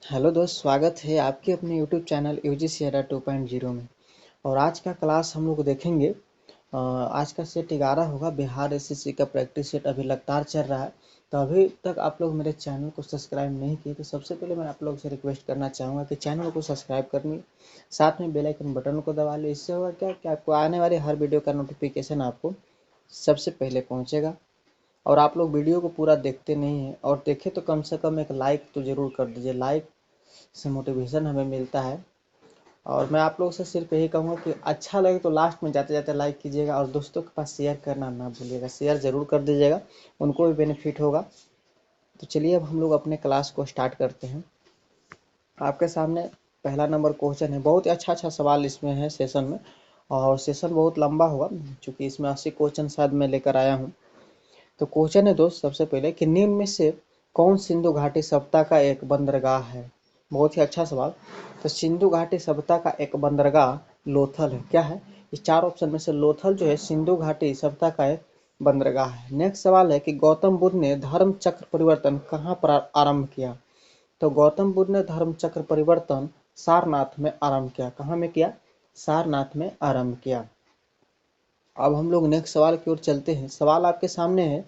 Hello दोस्त, स्वागत है आपके अपने यूट्यूब चैनल यूजीसी अड्डा 2.0 में। और आज का क्लास हम लोग देखेंगे। आज का सेट 11 होगा। बिहार एसएससी का प्रैक्टिस सेट अभी लगातार चल रहा है। तो अभी तक आप लोग मेरे चैनल को सब्सक्राइब नहीं किए तो सबसे पहले मैं आप लोग से रिक्वेस्ट करना चाहूँगा कि चैनल को सब्सक्राइब करनी, साथ में बेल आइकन बटन को दबा ले। इससे होगा क्या कि आपको आने वाली हर वीडियो का नोटिफिकेशन आपको सबसे पहले पहुँचेगा। और आप लोग वीडियो को पूरा देखते नहीं हैं, और देखें तो कम से कम एक लाइक तो ज़रूर कर दीजिए। लाइक से मोटिवेशन हमें मिलता है। और मैं आप लोगों से सिर्फ यही कहूँगा कि अच्छा लगे तो लास्ट में जाते जाते लाइक कीजिएगा, और दोस्तों के पास शेयर करना ना भूलिएगा। शेयर ज़रूर कर दीजिएगा, उनको भी बेनिफिट होगा। तो चलिए अब हम लोग अपने क्लास को स्टार्ट करते हैं। आपके सामने पहला नंबर क्वेश्चन है। बहुत ही अच्छा सवाल इसमें है सेशन में, और सेशन बहुत लंबा होगा क्योंकि इसमें 80 क्वेश्चन शायद मैं लेकर आया हूँ। तो क्वेश्चन है दोस्त सबसे पहले कि निम्न में से कौन सिंधु घाटी सभ्यता का एक बंदरगाह है। बहुत ही अच्छा सवाल। तो सिंधु घाटी सभ्यता का एक बंदरगाह लोथल है। क्या है? इस चार ऑप्शन में से लोथल जो है सिंधु घाटी सभ्यता का एक बंदरगाह है। नेक्स्ट सवाल है कि गौतम बुद्ध ने धर्म चक्र परिवर्तन कहाँ पर आरंभ किया। तो गौतम बुद्ध ने धर्म चक्र परिवर्तन सारनाथ में आरंभ किया। कहाँ में किया? सारनाथ में आरंभ किया। अब हम लोग नेक्स्ट सवाल की ओर चलते हैं। सवाल आपके सामने है,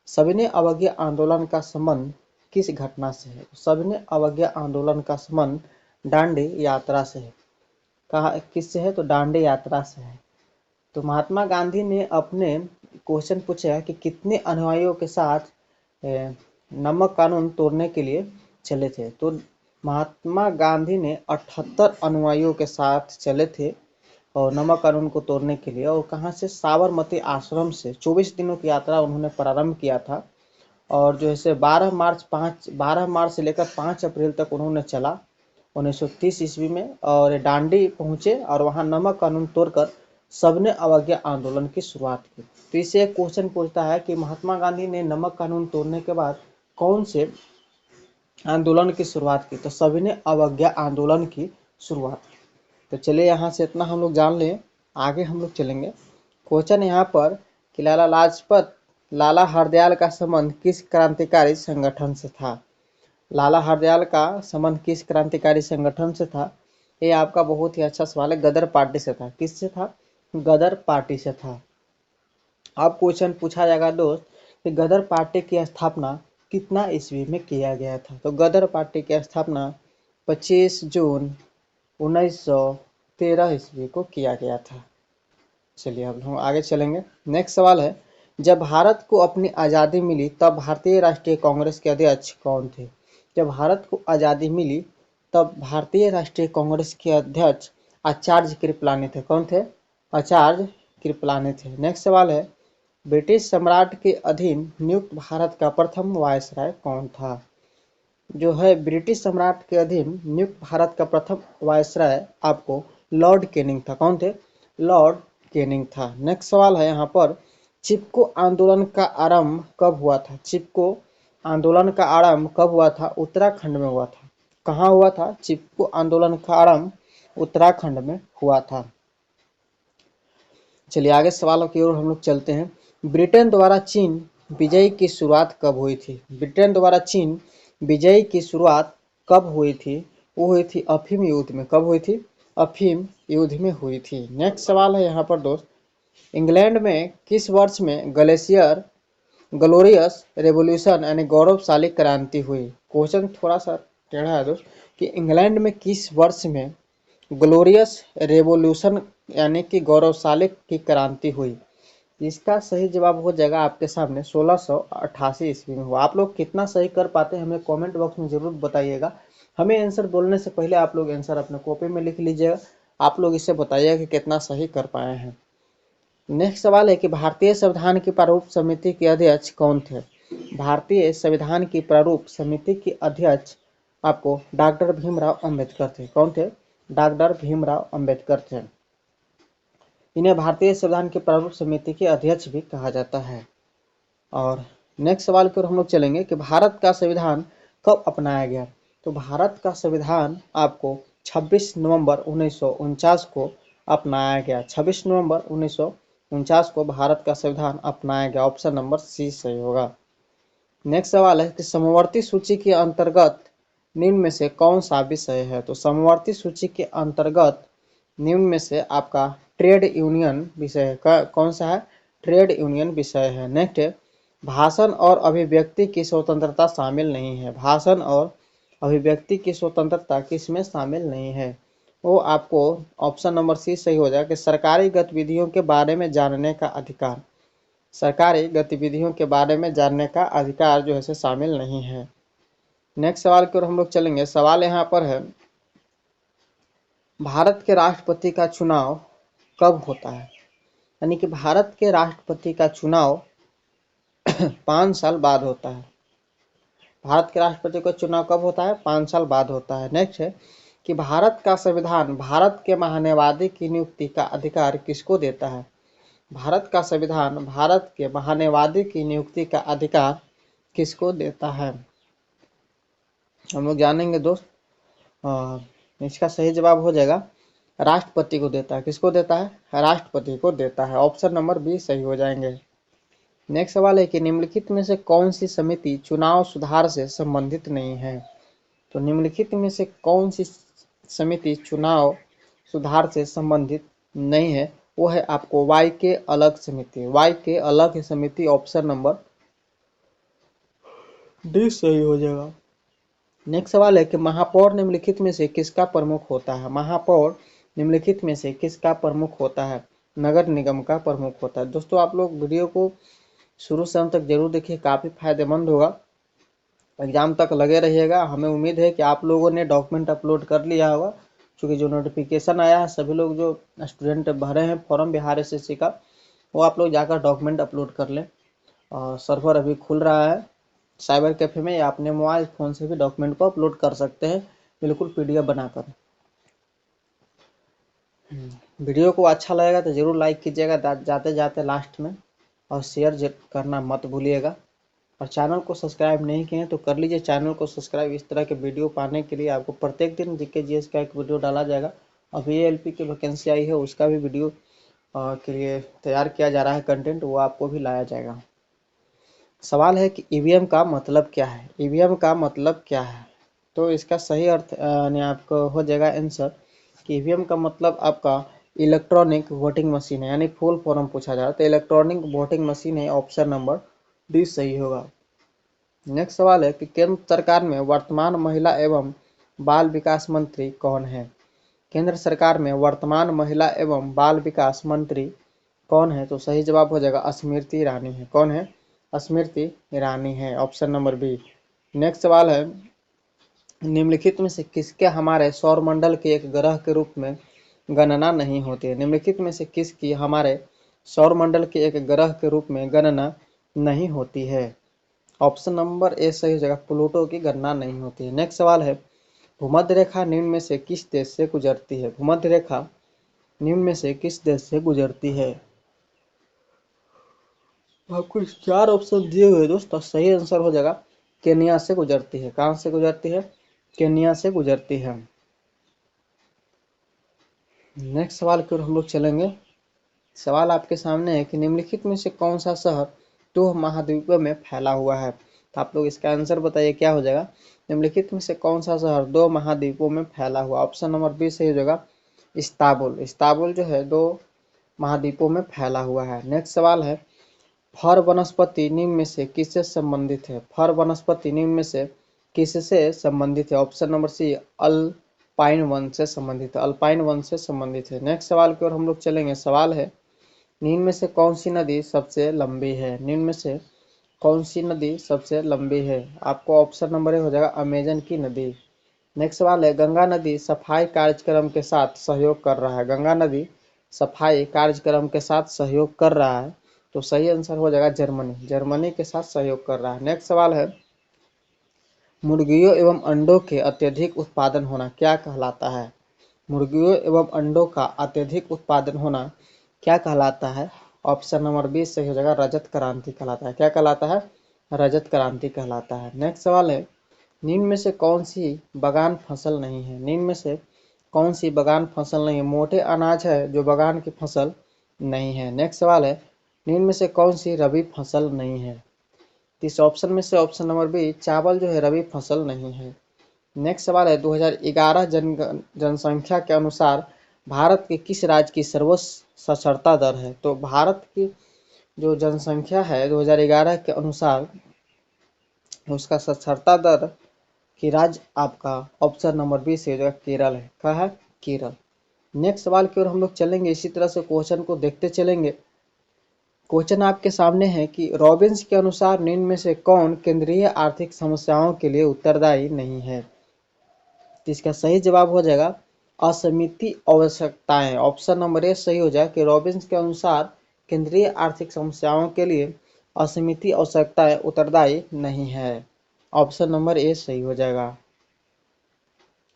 सविनय अवज्ञा आंदोलन का संबंध किस घटना से है। सविनय अवज्ञा आंदोलन का संबंध दांडी यात्रा से है। कहा किससे है? तो दांडी यात्रा से है। तो महात्मा गांधी ने अपने क्वेश्चन पूछा है कि कितने अनुयायियों के साथ नमक कानून तोड़ने के लिए चले थे। तो महात्मा गांधी ने 78 अनुयायियों के साथ चले थे और नमक कानून को तोड़ने के लिए। और कहाँ से? साबरमती आश्रम से 24 दिनों की यात्रा उन्होंने प्रारंभ किया था। और जो है 12 मार्च से लेकर 5 अप्रैल तक उन्होंने चला 1930 ईस्वी में, और दांडी पहुंचे और वहां नमक कानून तोड़कर सबने अवज्ञा आंदोलन की शुरुआत की। तो इससे एक क्वेश्चन पूछता है कि महात्मा गांधी ने नमक कानून तोड़ने के बाद कौन से आंदोलन की शुरुआत की। तो सभी ने अवज्ञा आंदोलन की शुरुआत की। तो चलिए यहाँ से इतना हम लोग जान लें, आगे हम लोग चलेंगे। क्वेश्चन यहाँ पर कि लाला हरदयाल का संबंध किस क्रांतिकारी संगठन से था। लाला हरदयाल का संबंध किस क्रांतिकारी संगठन से था? ये आपका बहुत ही अच्छा सवाल है। गदर पार्टी से था। किससे था? गदर पार्टी से था। अब क्वेश्चन पूछा जाएगा दोस्त कि गदर पार्टी की स्थापना कितना ईस्वी में किया गया था। तो गदर पार्टी की स्थापना 25 जून 1913 ईस्वी को किया गया था। चलिए अब हम आगे चलेंगे। नेक्स्ट सवाल है, जब भारत को अपनी आज़ादी मिली तब भारतीय राष्ट्रीय कांग्रेस के अध्यक्ष कौन थे। जब भारत को आज़ादी मिली तब भारतीय राष्ट्रीय कांग्रेस के अध्यक्ष आचार्य कृपलानी थे। कौन थे? आचार्य कृपलानी थे। नेक्स्ट सवाल है, ब्रिटिश सम्राट के अधीन नियुक्त भारत का प्रथम वायसराय कौन था। जो है ब्रिटिश सम्राट के अधीन नियुक्त भारत का प्रथम वायसराय आपको लॉर्ड कैनिंग था। कौन थे? लॉर्ड कैनिंग था। नेक्स्ट सवाल है यहाँ पर, चिपको आंदोलन का आरंभ कब हुआ था। चिपको आंदोलन का आरंभ कब हुआ था? उत्तराखंड में हुआ था। कहाँ हुआ था? चिपको आंदोलन का आरंभ उत्तराखंड में हुआ था। चलिए आगे सवालों की ओर हम लोग चलते हैं। ब्रिटेन द्वारा चीन विजय की शुरुआत कब हुई थी। ब्रिटेन द्वारा चीन विजय की शुरुआत कब हुई थी? वो हुई थी अफीम युद्ध में। कब हुई थी? अफीम युद्ध में हुई थी। नेक्स्ट सवाल है यहाँ पर दोस्त, इंग्लैंड में किस वर्ष में ग्लोरियस रेवोल्यूशन यानी गौरवशाली क्रांति हुई। क्वेश्चन थोड़ा सा टेढ़ा है दोस्त कि इंग्लैंड में किस वर्ष में ग्लोरियस रेवोल्यूशन यानी कि गौरवशाली की क्रांति हुई। इसका सही जवाब हो जाएगा आपके सामने 1688 ईस्वी में हुआ। आप लोग कितना सही कर पाते हैं हमें कमेंट बॉक्स में जरूर बताइएगा। हमें आंसर बोलने से पहले आप लोग आंसर अपने कॉपी में लिख लीजिएगा। आप लोग इसे बताइएगा कि कितना सही कर पाए हैं। नेक्स्ट सवाल है कि भारतीय संविधान की प्रारूप समिति के अध्यक्ष कौन थे। भारतीय संविधान की प्रारूप समिति के अध्यक्ष आपको डॉक्टर भीमराव अंबेडकर थे। कौन थे? डॉक्टर भीमराव अंबेडकर थे। इन्हें भारतीय संविधान की प्रारूप समिति के अध्यक्ष भी कहा जाता है। और नेक्स्ट सवाल की ओर हम लोग चलेंगे कि भारत का संविधान कब अपनाया गया। तो भारत का संविधान आपको 26 नवंबर 1949 को अपनाया गया। 26 नवंबर 1949 को भारत का संविधान अपनाया गया। ऑप्शन नंबर सी सही होगा। नेक्स्ट सवाल है कि समवर्ती सूची के अंतर्गत निम्न में से कौन सा विषय है? तो समवर्ती सूची के अंतर्गत निम्न में से आपका ट्रेड यूनियन विषय कौन सा है? ट्रेड यूनियन विषय है। नेक्स्ट है भाषण और अभिव्यक्ति की स्वतंत्रता शामिल नहीं है। भाषण और अभिव्यक्ति की स्वतंत्रता किसमें शामिल नहीं है? वो आपको ऑप्शन नंबर सी सही हो जाएगा कि सरकारी गतिविधियों के बारे में जानने का अधिकार। सरकारी गतिविधियों के बारे में जानने का अधिकार जो है से शामिल नहीं है। नेक्स्ट सवाल की ओर हम लोग चलेंगे। सवाल यहाँ पर है भारत के राष्ट्रपति का चुनाव कब होता है? यानी कि भारत के राष्ट्रपति का चुनाव 5 साल बाद होता है। भारत के राष्ट्रपति का चुनाव कब होता है? 5 साल बाद होता है। नेक्स्ट है कि भारत का संविधान भारत के महान्यायवादी की नियुक्ति का अधिकार किसको देता है? भारत का संविधान भारत के महान्यायवादी की नियुक्ति का अधिकार किसको देता है? हम लोग जानेंगे दोस्त। इसका सही जवाब हो जाएगा राष्ट्रपति को देता है। किसको देता है? राष्ट्रपति को देता है। ऑप्शन नंबर बी सही हो जाएंगे। नेक्स्ट सवाल है कि निम्नलिखित में से कौन सी समिति चुनाव सुधार से संबंधित नहीं है? तो निम्नलिखित में से कौन सी समिति चुनाव सुधार से संबंधित नहीं है? वो है आपको वाई के अलग समिति। वाई के अलग समिति ऑप्शन नंबर डी सही हो जाएगा। नेक्स्ट सवाल है कि महापौर निम्नलिखित में से किसका प्रमुख होता है? महापौर निम्नलिखित में से किसका प्रमुख होता है? नगर निगम का प्रमुख होता है। दोस्तों आप लोग वीडियो को शुरू से अंत तक जरूर देखिए, काफ़ी फायदेमंद होगा। एग्जाम तक लगे रहिएगा। हमें उम्मीद है कि आप लोगों ने डॉक्यूमेंट अपलोड कर लिया होगा, क्योंकि जो नोटिफिकेशन आया है सभी लोग जो स्टूडेंट भरे हैं फॉर्म बिहार एसएससी का, वो आप लोग जाकर डॉक्यूमेंट अपलोड कर लें। और सर्वर अभी खुल रहा है साइबर कैफे में, या अपने मोबाइल फ़ोन से भी डॉक्यूमेंट को अपलोड कर सकते हैं, बिल्कुल पीडीएफ बनाकर। वीडियो को अच्छा लगेगा तो ज़रूर लाइक कीजिएगा जाते जाते लास्ट में, और शेयर करना मत भूलिएगा। और चैनल को सब्सक्राइब नहीं किए हैं तो कर लीजिए चैनल को सब्सक्राइब। इस तरह के वीडियो पाने के लिए आपको प्रत्येक दिन जीके जीएस का एक वीडियो डाला जाएगा। अभी एएलपी की वैकेंसी आई है, उसका भी वीडियो के लिए तैयार किया जा रहा है कंटेंट, वो आपको भी लाया जाएगा। सवाल है कि ईवीएम का मतलब क्या है? ईवीएम का मतलब क्या है? तो इसका सही अर्थ यानी आपको हो जाएगा आंसर कि ईवीएम का मतलब आपका इलेक्ट्रॉनिक वोटिंग मशीन है। यानी फुल फॉर्म पूछा जा रहा है तो इलेक्ट्रॉनिक वोटिंग मशीन है। ऑप्शन नंबर डी सही होगा। नेक्स्ट सवाल है कि केंद्र सरकार में वर्तमान महिला एवं बाल विकास मंत्री कौन है? केंद्र सरकार में वर्तमान महिला एवं बाल विकास मंत्री कौन है? तो सही जवाब हो जाएगा स्मृति ईरानी है। कौन है? स्मृति ईरानी है। Option number B. नेक्स्ट सवाल है निम्नलिखित में से किसके हमारे सौर मंडल के एक ग्रह के रूप में गणना नहीं होती है? निम्नलिखित में से किसकी हमारे सौर मंडल के एक ग्रह के रूप में गणना नहीं होती है? ऑप्शन नंबर ए सही हो जाएगा, प्लूटो की गणना नहीं होती है। नेक्स्ट सवाल है भूमध्य रेखा निम्न में से किस देश से गुजरती है? भूमध्य रेखा निम्न में से किस देश से गुजरती है? आपको 4 ऑप्शन दिए हुए दोस्तों, सही आंसर हो जाएगा केन्या से गुजरती है। कहाँ से गुजरती है? केन्या से गुजरती है। नेक्स्ट सवाल की ओर हम लोग चलेंगे। सवाल आपके सामने है कि निम्नलिखित में से कौन सा शहर 2 महाद्वीपों में फैला हुआ है? तो आप लोग इसका आंसर बताइए क्या हो जाएगा। निम्नलिखित में से कौन सा शहर 2 महाद्वीपों में फैला हुआ? ऑप्शन नंबर बी सही हो जाएगा इस्तांबुल। इस्तांबुल जो है 2 महाद्वीपों में फैला हुआ है। नेक्स्ट सवाल है फर वनस्पति निम्न में से किससे संबंधित है? फर वनस्पति निम्न में से किससे संबंधित है? ऑप्शन नंबर सी अल्पाइन वन से संबंधित है। अल्पाइन वन से संबंधित है। नेक्स्ट सवाल की ओर हम लोग चलेंगे। सवाल है निम्न में से कौन सी नदी सबसे लंबी है? निम्न में से कौन सी नदी सबसे लंबी है? आपको ऑप्शन नंबर ए हो जाएगा अमेजन की नदी। नेक्स्ट सवाल है गंगा नदी सफाई कार्यक्रम के साथ सहयोग कर रहा है। गंगा नदी सफाई कार्यक्रम के साथ सहयोग कर रहा है, तो सही आंसर हो जाएगा जर्मनी। जर्मनी के साथ सहयोग कर रहा है। नेक्स्ट सवाल है मुर्गियों एवं अंडों के अत्यधिक उत्पादन होना क्या कहलाता है? मुर्गियों एवं अंडों का अत्यधिक उत्पादन होना क्या कहलाता है? ऑप्शन नंबर बी सही हो जाएगा रजत क्रांति कहलाता है। क्या कहलाता है? रजत क्रांति कहलाता है। नेक्स्ट सवाल है निम्न में से कौन सी बगान फसल नहीं है? निम्न में से कौन सी बगान फसल नहीं है? मोटे अनाज है जो बगान की फसल नहीं है। नेक्स्ट सवाल है निम्न में से कौन सी रबी फसल नहीं है? इस ऑप्शन में से ऑप्शन नंबर बी चावल जो है रबी फसल नहीं है। नेक्स्ट सवाल है 2011 जनसंख्या के अनुसार भारत के किस राज्य की सर्वोच्च साक्षरता दर है? तो भारत की जो जनसंख्या है 2011 के अनुसार उसका साक्षरता दर की राज्य आपका ऑप्शन नंबर बी से हो जाएगा केरल है। क्या है? केरल। नेक्स्ट सवाल की ओर हम लोग चलेंगे, इसी तरह से क्वेश्चन को देखते चलेंगे। क्वेश्चन आपके सामने है कि रॉबिन्स के अनुसार निम्न में से कौन केंद्रीय आर्थिक समस्याओं के लिए उत्तरदायी नहीं है? तो इसका सही जवाब हो जाएगा असीमित आवश्यकताएं। ऑप्शन नंबर ए सही हो जाए कि रॉबिन्स के अनुसार केंद्रीय आर्थिक समस्याओं के लिए असीमित आवश्यकताएं उत्तरदायी नहीं है। ऑप्शन नंबर ए सही हो जाएगा।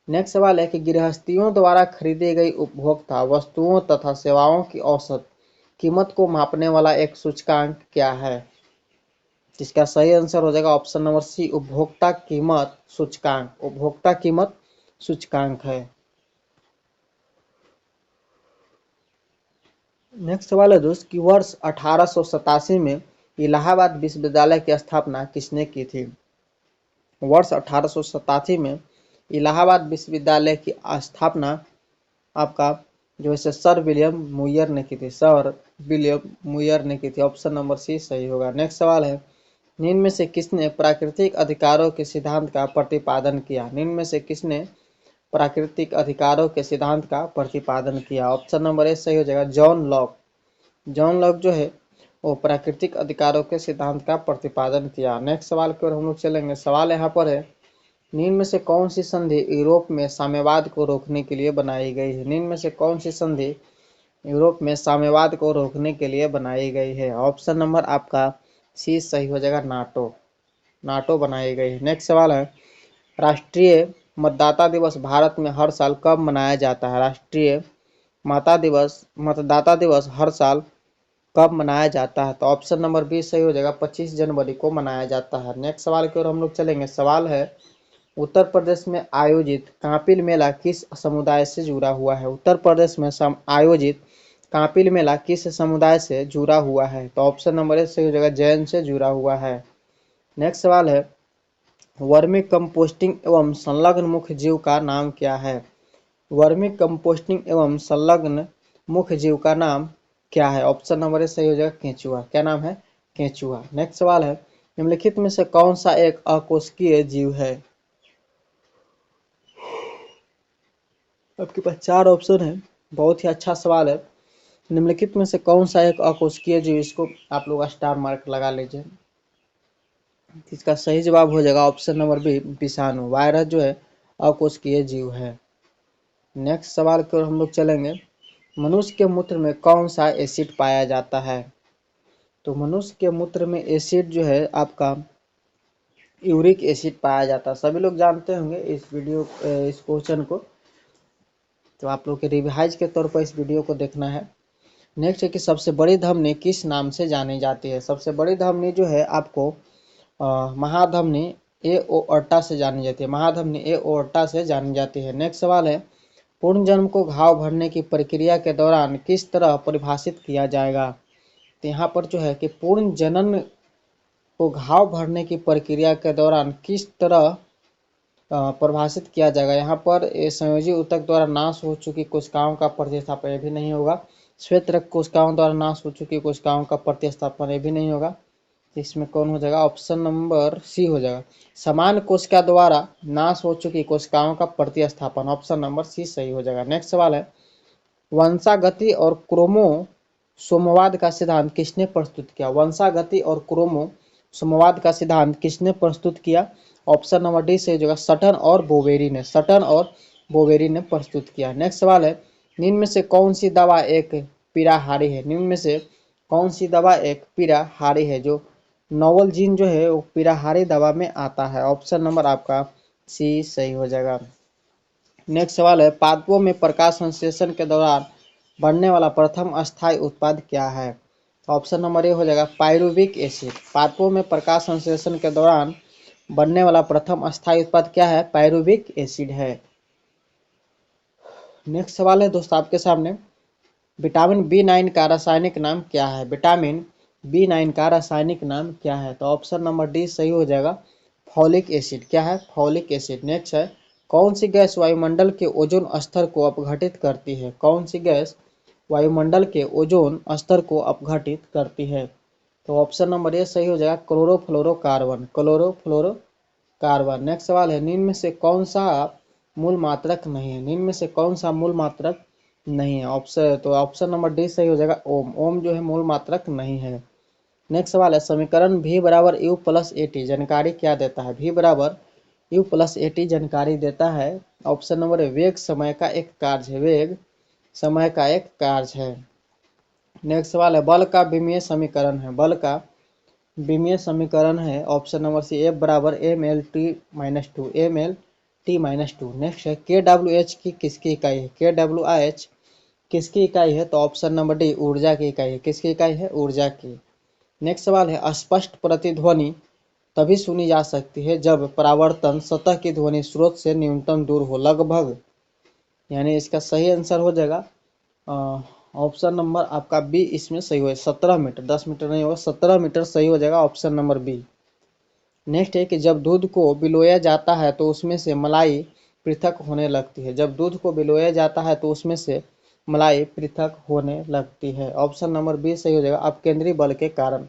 नेक्स्ट सवाल है कि गृहस्थियों द्वारा खरीदी गई उपभोक्ता वस्तुओं तथा सेवाओं की औसत कीमत को मापने वाला एक सूचकांक क्या है? इसका सही आंसर हो जाएगा ऑप्शन नंबर सी उपभोक्ता कीमत सूचकांक। उपभोक्ता कीमत सूचकांक है। नेक्स्ट सवाल है दोस्त कि वर्ष 1887 में इलाहाबाद विश्वविद्यालय की स्थापना किसने की थी? वर्ष 1887 में इलाहाबाद विश्वविद्यालय की स्थापना आपका जो है सर विलियम मुयर ने की थी। सर विलियम मुयर ने की थी। ऑप्शन नंबर सी सही होगा। नेक्स्ट सवाल है निम्न में से किसने प्राकृतिक अधिकारों के सिद्धांत का प्रतिपादन किया? निम्न में से किसने प्राकृतिक अधिकारों के सिद्धांत का प्रतिपादन किया? ऑप्शन नंबर ए सही हो जाएगा जॉन लॉक। जॉन लॉक जो है वो प्राकृतिक अधिकारों के सिद्धांत का प्रतिपादन किया। नेक्स्ट सवाल की ओर हम लोग चलेंगे। सवाल यहाँ पर है निम्न में से कौन सी संधि यूरोप में साम्यवाद को रोकने के लिए बनाई गई है? निम्न में से कौन सी संधि यूरोप में साम्यवाद को रोकने के लिए बनाई गई है? ऑप्शन नंबर आपका सी सही हो जाएगा नाटो। नाटो बनाई गई है। नेक्स्ट सवाल है राष्ट्रीय मतदाता दिवस भारत में हर साल कब मनाया जाता है? राष्ट्रीय मतदाता दिवस हर साल कब मनाया जाता है? तो ऑप्शन नंबर बी सही हो जाएगा 25 जनवरी को मनाया जाता है। नेक्स्ट सवाल की ओर हम लोग चलेंगे। सवाल है उत्तर प्रदेश में आयोजित कांपिल मेला किस समुदाय से जुड़ा हुआ है? उत्तर प्रदेश में आयोजित कांपिल मेला किस समुदाय से जुड़ा हुआ है? तो ऑप्शन नंबर ए सही हो जाएगा जैन से जुड़ा हुआ है। नेक्स्ट सवाल है वर्मी कंपोस्टिंग एवं संलग्न मुख्य जीव का नाम क्या है? वर्मी कंपोस्टिंग एवं संलग्न मुख्य जीव का नाम क्या है? ऑप्शन नंबर ए सही हो जाएगा केंचुआ। क्या नाम है? केंचुआ। नेक्स्ट सवाल है निम्नलिखित में से कौन सा एक अकोशिकीय जीव है? आपके पास चार ऑप्शन है। बहुत ही अच्छा सवाल है। निम्नलिखित में से कौन सा एक अकोशिकीय जीव, इसको आप लोग स्टार मार्क लगा लीजिए। इसका सही जवाब हो जाएगा ऑप्शन नंबर बी विषाणु। वायरस जो है अकोशिकीय जीव है। नेक्स्ट सवाल की ओर हम लोग चलेंगे। मनुष्य के मूत्र में कौन सा एसिड पाया जाता है? तो मनुष्य के मूत्र में एसिड जो है आपका यूरिक एसिड पाया जाता है। सभी लोग जानते होंगे इस क्वेश्चन को, तो आप लोग के रिवाइज के तौर पर इस वीडियो को देखना है। नेक्स्ट है कि सबसे बड़ी धमनी किस नाम से जानी जाती है? सबसे बड़ी धमनी जो है आपको महाधमनी एओर्टा से जानी जाती है। महाधमनी एओर्टा से जानी जाती है। नेक्स्ट सवाल है पूर्ण जन्म को घाव भरने की प्रक्रिया के दौरान किस तरह परिभाषित किया जाएगा? तो यहाँ पर जो है कि पूर्ण जनन को घाव भरने की प्रक्रिया के दौरान किस तरह परिभाषित किया जाएगा? यहाँ पर संयोजी ऊतक द्वारा नाश हो चुकी कोशिकाओं का प्रतिस्थापन, ये भी नहीं होगा। श्वेत रक्त कोशिकाओं द्वारा नाश हो चुकी कोशिकाओं का प्रतिस्थापन, ये भी नहीं होगा। इसमें कौन हो जाएगा? ऑप्शन नंबर सी हो जाएगा समान कोशिका द्वारा नाश हो चुकी कोशिकाओं का प्रतिस्थापन। ऑप्शन नंबर सी सही हो जाएगा। नेक्स्ट सवाल है वंशागति और क्रोमोसोमवाद का सिद्धांत किसने प्रस्तुत किया? वंशागति और क्रोमोसोमवाद का सिद्धांत किसने प्रस्तुत किया? ऑप्शन नंबर डी से जो सटन और बोवेरी ने प्रस्तुत किया। नेक्स्ट सवाल है निम्न में से कौन सी दवा एक पीड़ाहारी है? निम्न में से कौन सी दवा एक पीड़ाहारी है? जो नोवल जीन जो है वो पीड़ाहारी दवा में आता है। ऑप्शन नंबर आपका सी सही हो जाएगा। नेक्स्ट सवाल है पादपों में प्रकाश संश्लेषण के दौरान बनने वाला प्रथम अस्थायी उत्पाद क्या है? ऑप्शन नंबर ए हो जाएगा पायरुविक एसिड। पादपों में प्रकाश संश्लेषण के दौरान बनने वाला प्रथम अस्थायी उत्पाद क्या है? पायरुविक एसिड है। नेक्स्ट सवाल है दोस्तों आपके सामने विटामिन B9 का रासायनिक नाम क्या है? विटामिन B9 का रासायनिक नाम क्या है? तो ऑप्शन नंबर डी सही हो जाएगा फॉलिक एसिड। क्या है? Folic acid. नेक्स्ट है कौन सी गैस वायुमंडल के ओजोन स्तर को अपघटित करती है? कौन सी गैस वायुमंडल के ओजोन स्तर को अपघटित करती है? तो ऑप्शन नंबर ए सही हो जाएगा, क्लोरोफ्लोरोकार्बन। क्लोरोफ्लोरोकार्बन। नेक्स्ट सवाल है, निम्न में से कौन सा मूल मात्रक नहीं है? निम्न में से कौन सा मूल मात्रक नहीं है? ऑप्शन नंबर डी सही हो जाएगा, ओम। ओम जो है मूल मात्रक नहीं है। नेक्स्ट सवाल है, समीकरण v बराबर u प्लस ए टी जानकारी क्या देता है? v बराबर u प्लस ए टी जानकारी देता है, ऑप्शन नंबर है, वेग समय का एक कार्य है। वेग समय का एक कार्य है। नेक्स्ट सवाल है, बल का विमीय समीकरण है। बल का विमीय समीकरण है, ऑप्शन नंबर सी, एफ बराबर M L T minus two. M L T minus two. Next है, के डब्ल्यू एच की किसकी इकाई है? के डब्ल्यू एच किसकी इकाई है? तो ऑप्शन नंबर डी, ऊर्जा की इकाई है। किसकी इकाई है? ऊर्जा की। नेक्स्ट सवाल है, अस्पष्ट प्रतिध्वनि तभी सुनी जा सकती है जब परावर्तन सतह की ध्वनि स्रोत से न्यूनतम दूर हो, लगभग। यानी इसका सही आंसर हो जाएगा ऑप्शन नंबर आपका बी, इसमें सही हो 17 मीटर। 10 मीटर नहीं होगा, 17 मीटर सही हो जाएगा, ऑप्शन नंबर बी। नेक्स्ट है कि जब दूध को बिलोया जाता है तो उसमें से मलाई पृथक होने लगती है। जब दूध को बिलोया जाता है तो उसमें से मलाई पृथक होने लगती है, ऑप्शन नंबर बी सही हो जाएगा, अपकेंद्री बल के कारण।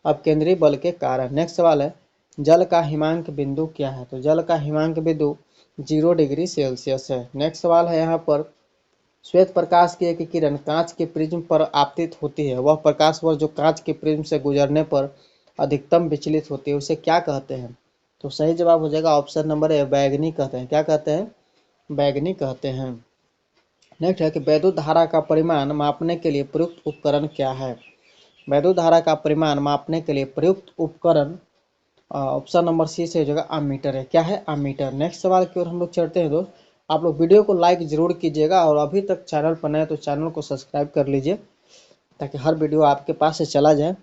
अपकेंद्री बल के कारण। नेक्स्ट सवाल है, जल का हिमांक बिंदु क्या है? तो जल का हिमांक बिंदु 0 डिग्री सेल्सियस है। नेक्स्ट सवाल है यहाँ पर, श्वेत प्रकाश की एक किरण कांच के प्रिज्म पर आपतित होती है, वह प्रकाश वर्ष जो कांच के प्रिज्म से गुजरने पर अधिकतम विचलित होती है, उसे क्या कहते हैं? तो सही जवाब हो जाएगा ऑप्शन नंबर ए, बैगनी कहते हैं। क्या कहते हैं? बैगनी कहते हैं। नेक्स्ट है कि वैद्युत धारा का परिमाण मापने के लिए प्रयुक्त उपकरण क्या है? वैद्युत धारा का परिमाण मापने के लिए प्रयुक्त उपकरण ऑप्शन नंबर सी से हो जाएगा, अमीटर है। क्या है? अमीटर। नेक्स्ट सवाल की ओर हम लोग चलते हैं दोस्त। आप लोग वीडियो को लाइक जरूर कीजिएगा और अभी तक चैनल पर नए तो चैनल को सब्सक्राइब कर लीजिए ताकि हर वीडियो आपके पास से चला जाए।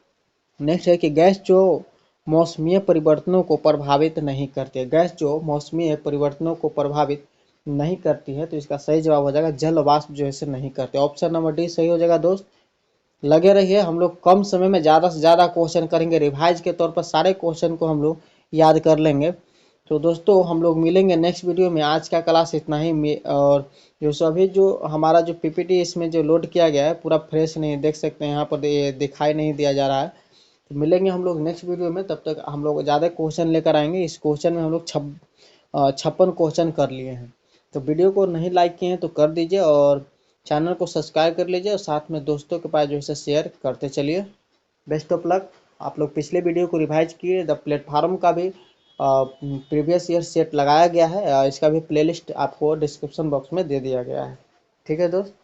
नेक्स्ट है कि गैस जो मौसमीय परिवर्तनों को प्रभावित नहीं करती है, गैस जो मौसमीय परिवर्तनों को प्रभावित नहीं करती है, तो इसका सही जवाब हो जाएगा, जल वाष्प जो है इसे नहीं करते, ऑप्शन नंबर डी सही हो जाएगा दोस्त। लगे रहिए, हम लोग कम समय में ज़्यादा से ज़्यादा क्वेश्चन करेंगे, रिवाइज के तौर पर सारे क्वेश्चन को हम लोग याद कर लेंगे। तो दोस्तों हम लोग मिलेंगे नेक्स्ट वीडियो में। आज का क्लास इतना ही। और जो सभी जो हमारा जो पीपीटी इसमें जो लोड किया गया है पूरा फ्रेश नहीं, देख सकते हैं यहाँ पर दिखाई नहीं दिया जा रहा है। तो मिलेंगे हम लोग नेक्स्ट वीडियो में, तब तक हम लोग ज़्यादा क्वेश्चन लेकर आएंगे। इस क्वेश्चन में हम लोग 56 क्वेश्चन कर लिए हैं। तो वीडियो को नहीं लाइक किए हैं तो कर दीजिए और चैनल को सब्सक्राइब कर लीजिए और साथ में दोस्तों के पास जो है शेयर करते चलिए। Best of luck. आप लोग पिछले वीडियो को रिवाइज किए, द प्लेटफार्म का भी प्रीवियस ईयर सेट लगाया गया है, इसका भी प्लेलिस्ट आपको डिस्क्रिप्शन बॉक्स में दे दिया गया है। ठीक है दोस्त।